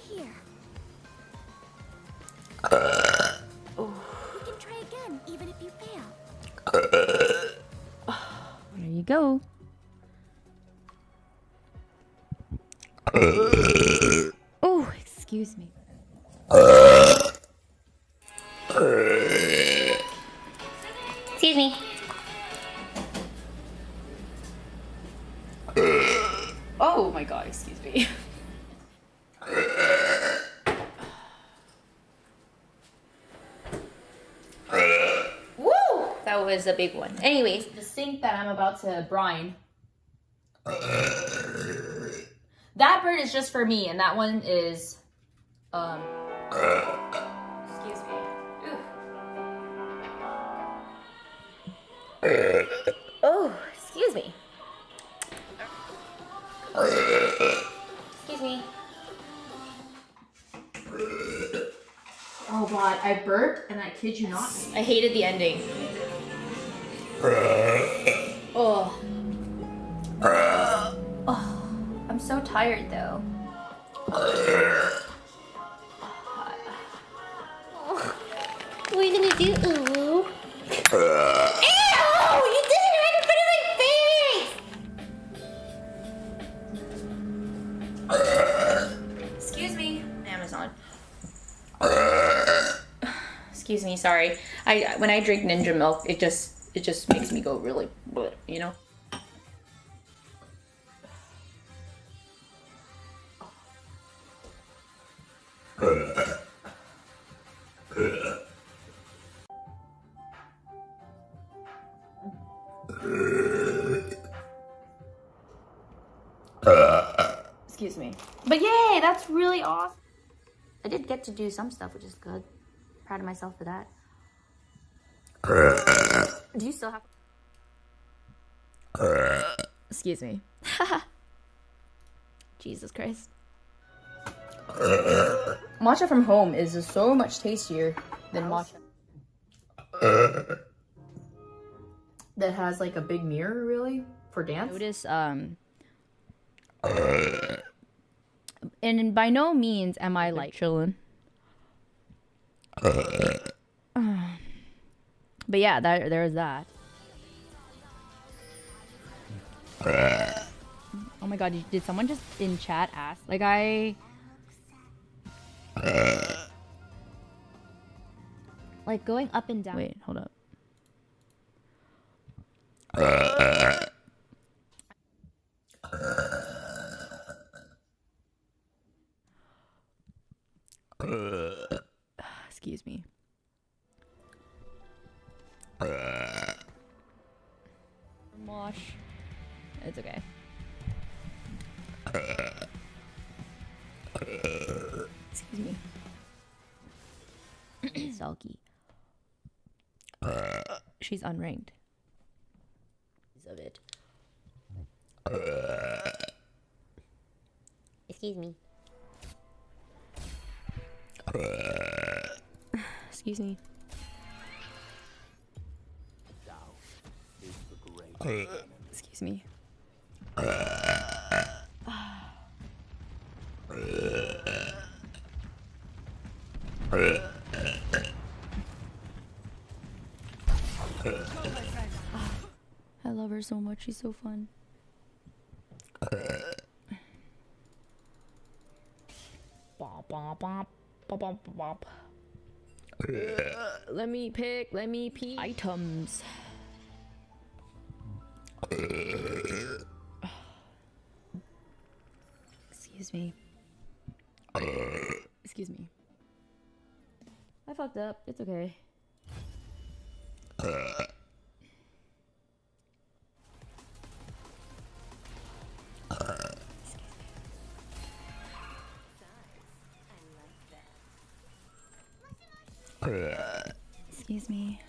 here. Oh. You can try again, even if you fail. There you go. Oh, excuse me. Excuse me. Oh my god, excuse me. Woo! That was a big one. Anyways, The sink that I'm about to brine. That bird is just for me, and that one is, excuse me. Ooh. oh, excuse me. Excuse me. Oh god, I burped, and I kid you not. I hated the ending. Oh. Oh. I'm so tired though. What are you gonna do? Ooh. Ew! You did it right in front of my face! Excuse me. Amazon. Excuse me, sorry. When I drink Ninja milk, it just makes me go really, you know? Excuse me. But yay, that's really awesome. I did get to do some stuff, which is good. Proud of myself for that. Do you still have... Excuse me. Jesus Christ. Matcha from home is just so much tastier than matcha that has like a big mirror, really, for dance. Notice, and by no means am I like chilling. But yeah, there's that. Oh my god, did someone just in chat ask? Like like going up and down. Wait, hold up. Excuse me. Mosh. It's okay. Excuse me. Sulky. She's unranked. of it? Excuse me. Excuse me. Excuse me. I love her so much. She's so fun. Bop, bop, bop, bop, bop, bop. Let me pick. Let me pee. Items. Excuse me. Excuse me. I fucked up. It's okay. Excuse me.